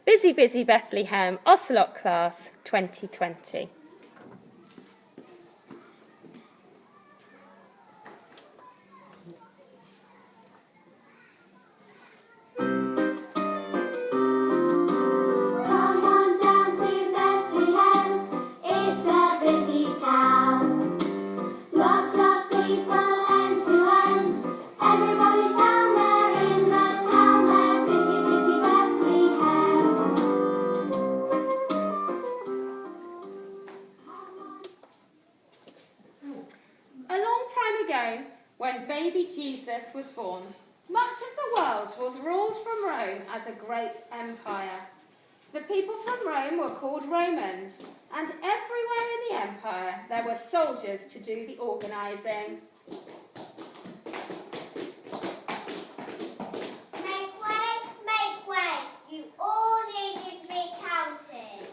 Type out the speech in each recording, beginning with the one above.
Busy, Busy Bethlehem, Ocelot Class 2020. When baby Jesus was born, much of the world was ruled from Rome as a great empire. The people from Rome were called Romans, and everywhere in the empire there were soldiers to do the organising. Make way, you all needed recounting.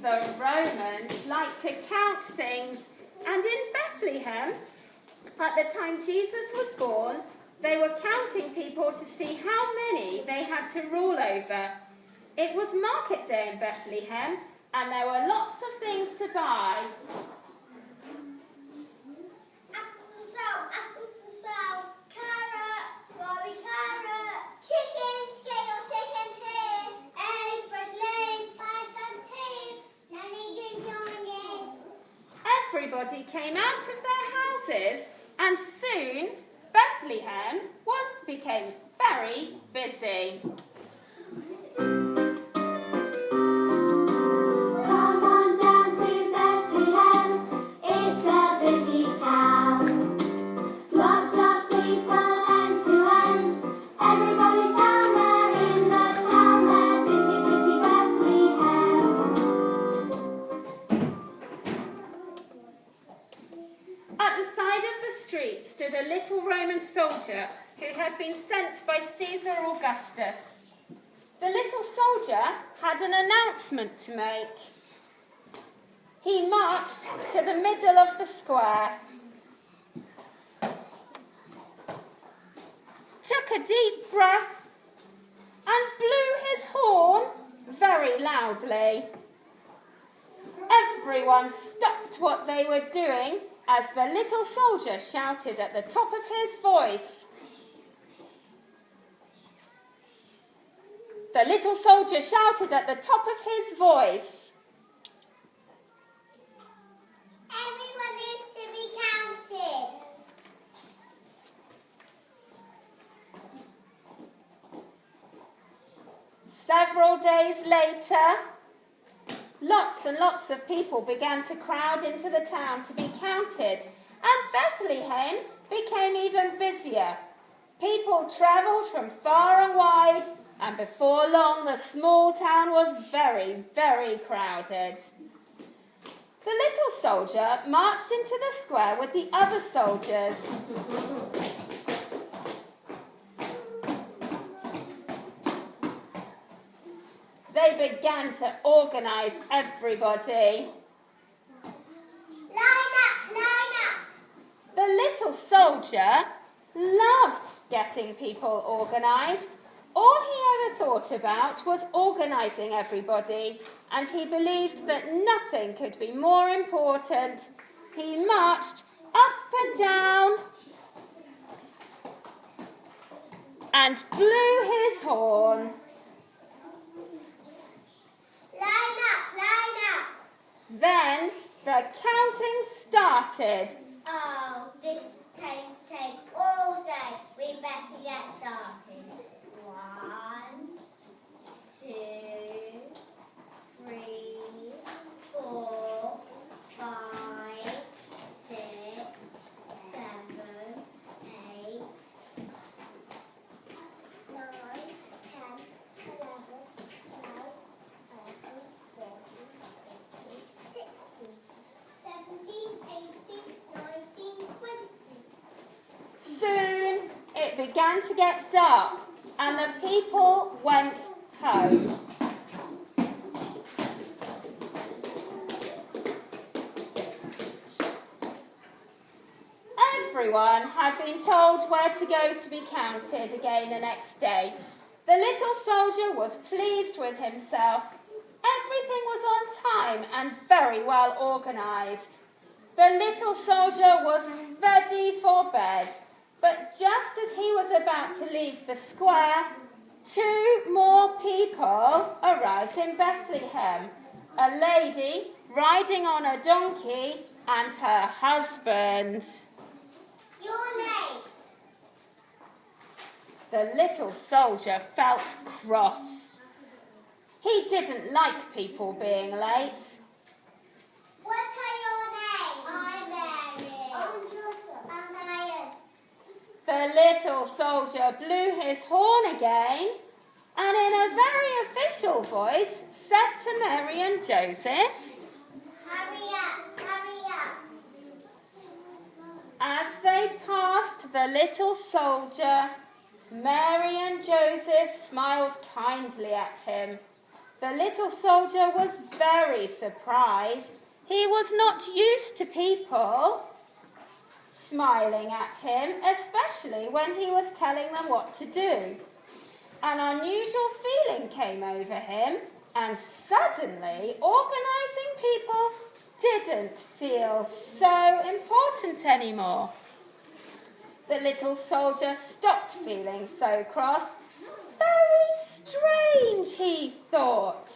The Romans liked to count things, and in Bethlehem, at the time Jesus was born, they were counting people to see how many they had to rule over. It was market day in Bethlehem, and there were lots of things to buy. Apples for sale, carrot, Bobby carrot, chickens, get your chickens here, eggs, fresh laid, buy some cheese, Everybody came out of their houses, and soon Bethlehem became very busy. Stood a little Roman soldier who had been sent by Caesar Augustus. The little soldier had an announcement to make. He marched to the middle of the square, took a deep breath, and blew his horn very loudly. Everyone stopped what they were doing as the little soldier shouted at the top of his voice. The little soldier shouted at the top of his voice. Everyone is to be counted. Several days later, lots and lots of people began to crowd into the town to be counted, and Bethlehem became even busier. People travelled from far and wide, and before long the small town was very, very crowded. The little soldier marched into the square with the other soldiers. They began to organise everybody. Line up! The little soldier loved getting people organised. All he ever thought about was organising everybody, and he believed that nothing could be more important. He marched up and down and blew his horn. Line up! Then the counting started. Oh, this can take all day. We better get started. 1, 2, 3, 4, 5, 6, 7, 8, 9, 10, 11, 12, 13, 14, 15, 16, 17, 18, 19, 20. Soon it began to get dark, and the people went home. everyone had been told where to go to be counted again the next day, the little soldier was pleased with himself. Everything was on time and very well organised. The little soldier was ready for bed, but just as he was about to leave the square, 2 more people arrived in Bethlehem. A lady riding on a donkey and her husband. You're late. The little soldier felt cross. He didn't like people being late. What are your names? I'm Mary. I'm Joseph. I'm Diane. The little soldier blew his horn again and in a very official voice said to Mary and Joseph, Hurry up, hurry up. as they passed the little soldier, Mary and Joseph smiled kindly at him. The little soldier was very surprised. He was not used to people smiling at him, especially when he was telling them what to do. An unusual feeling came over him, and suddenly organising people didn't feel so important anymore. The little soldier stopped feeling so cross. Very strange, he thought,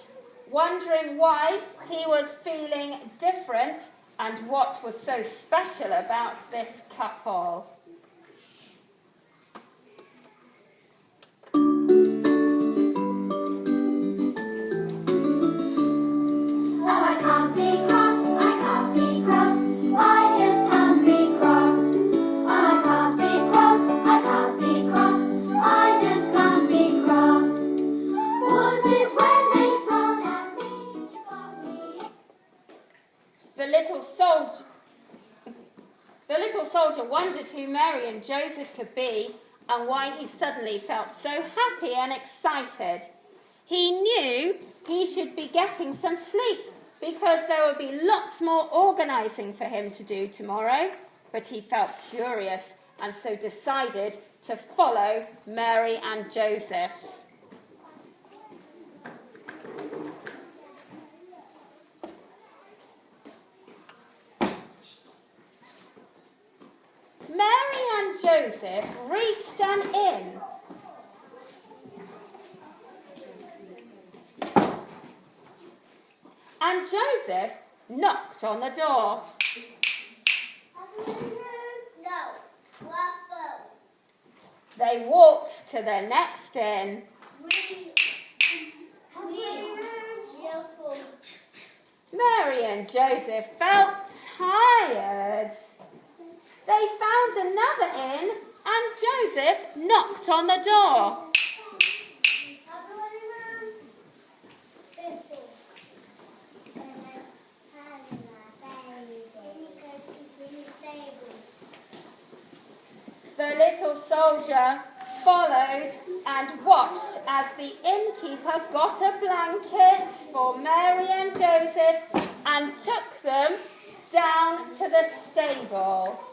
wondering why he was feeling different and what was so special about this couple. The little soldier wondered who Mary and Joseph could be and why he suddenly felt so happy and excited. He knew he should be getting some sleep because there would be lots more organising for him to do tomorrow, but he felt curious and so decided to follow Mary and Joseph. Mary and Joseph reached an inn. And Joseph knocked on the door. No, waffle. They walked to the next inn. Mary and Joseph felt tired. They found another inn and Joseph knocked on the door. The little soldier followed and watched as the innkeeper got a blanket for Mary and Joseph and took them down to the stable.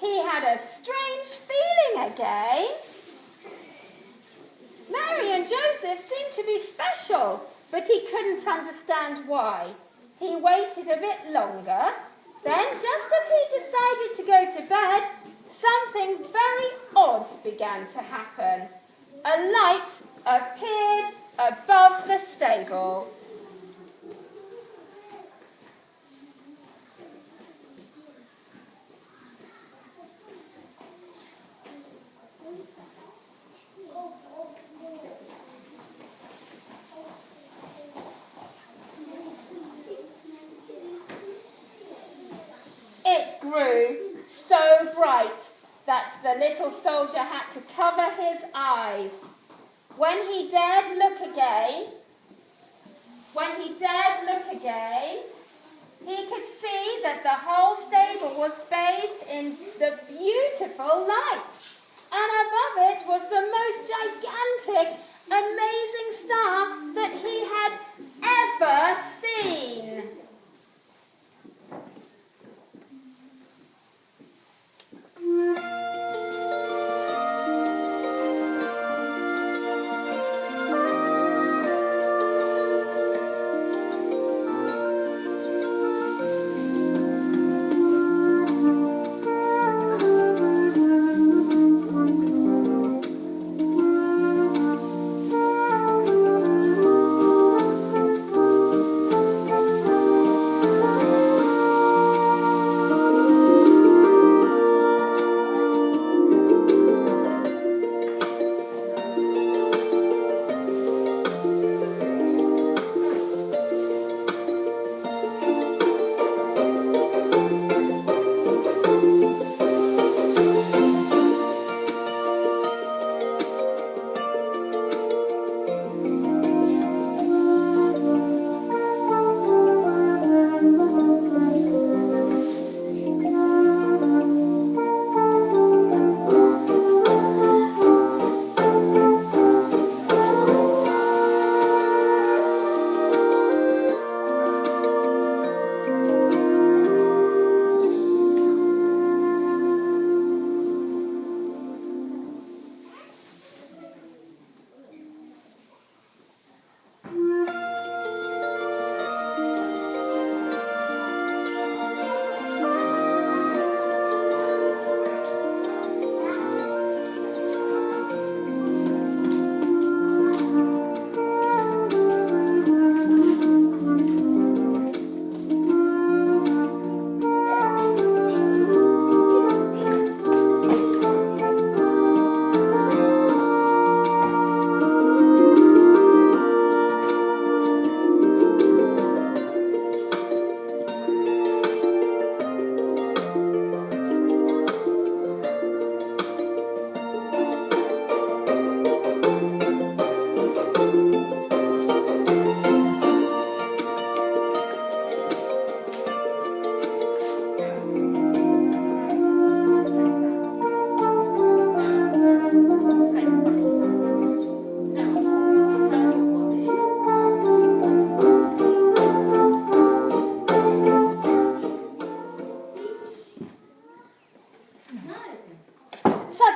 He had a strange feeling again. Mary and Joseph seemed to be special, but he couldn't understand why. He waited a bit longer. Then, just as he decided to go to bed, something very odd began to happen. A light appeared above the stable. It grew so bright that the little soldier had to cover his eyes. When he dared look again, he could see that the whole stable was bathed in the beautiful light. And above it was the most gigantic, amazing star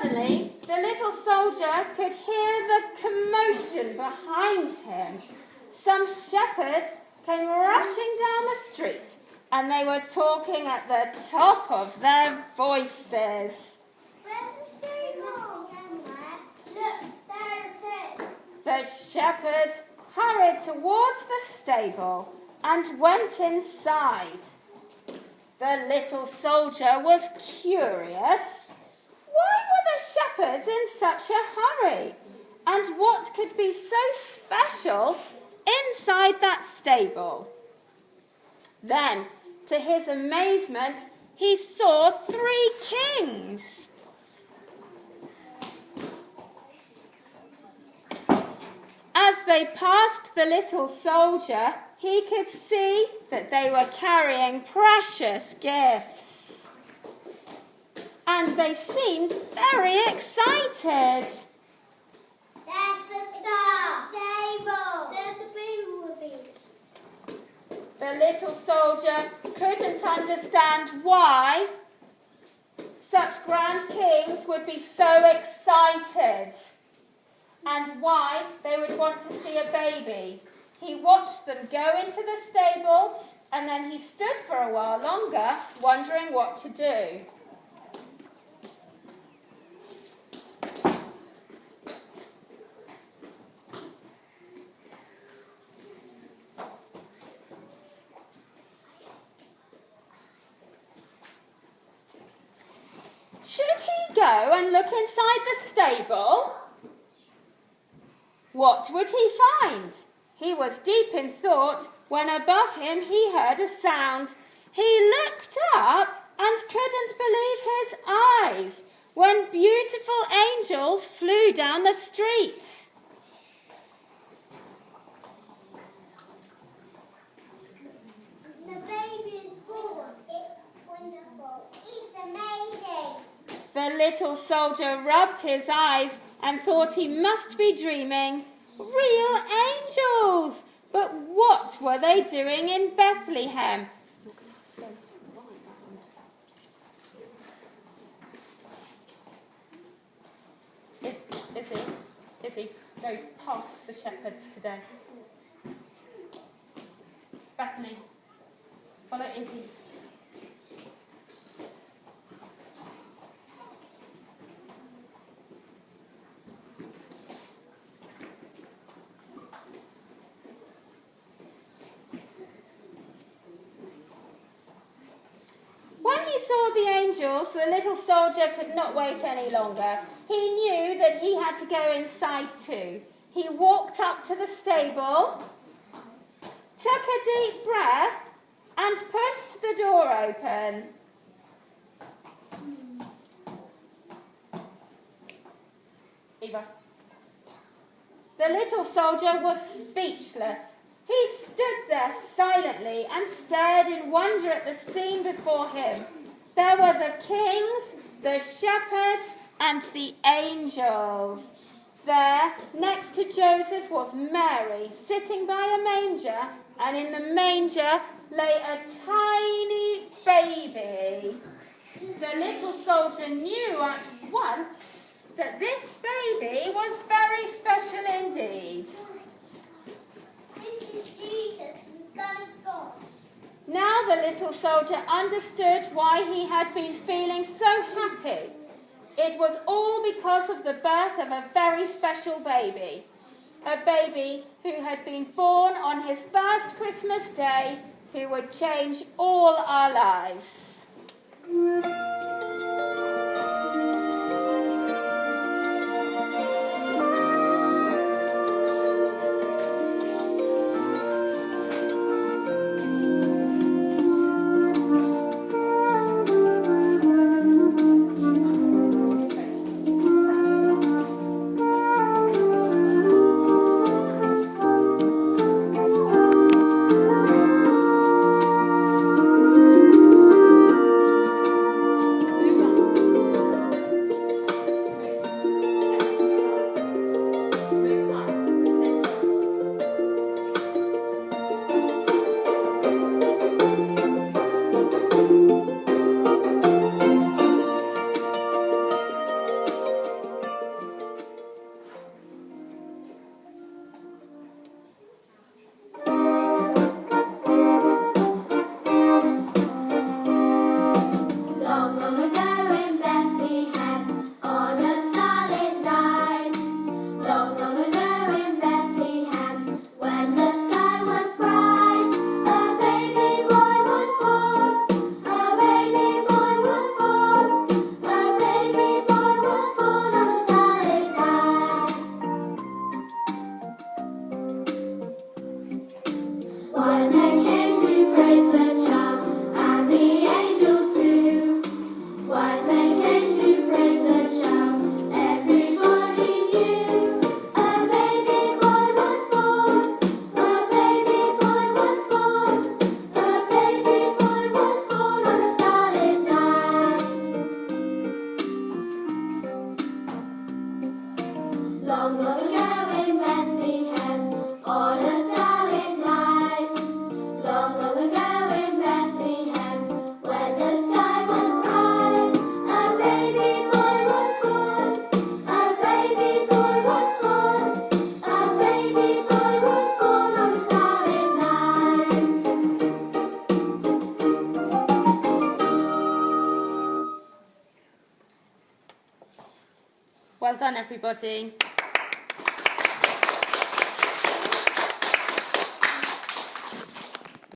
Suddenly, the little soldier could hear the commotion behind him. Some shepherds came rushing down the street, and they were talking at the top of their voices. Where's the stable? Somewhere. Look, there it is. The shepherds hurried towards the stable and went inside. The little soldier was curious. Why were the shepherds in such a hurry? And what could be so special inside that stable? Then, to his amazement, he saw 3 kings. As they passed the little soldier, he could see that they were carrying precious gifts. And they seemed very excited. There's the star. Stable. There's the baby. The little soldier couldn't understand why such grand kings would be so excited and why they would want to see a baby. He watched them go into the stable, and then he stood for a while longer, wondering what to do. Should he go and look inside the stable? What would he find? He was deep in thought when above him he heard a sound. He looked up and couldn't believe his eyes when beautiful angels flew down the street. The baby is born. It's wonderful. It's amazing. The little soldier rubbed his eyes and thought he must be dreaming. Real angels! But what were they doing in Bethlehem? Izzy, go past the shepherds today. Bethany, follow Izzy. When he saw the angels, the little soldier could not wait any longer. He knew that he had to go inside too. He walked up to the stable, took a deep breath, and pushed the door open. Eva. The little soldier was speechless. He stood there silently and stared in wonder at the scene before him. There were the kings, the shepherds, and the angels. There, next to Joseph, was Mary, sitting by a manger, and in the manger lay a tiny baby. The little soldier knew at once that this baby was very special indeed. This is Jesus, the Son of God. Now the little soldier understood why he had been feeling so happy. It was all because of the birth of a very special baby. A baby who had been born on his first Christmas day, who would change all our lives. Well done, everybody.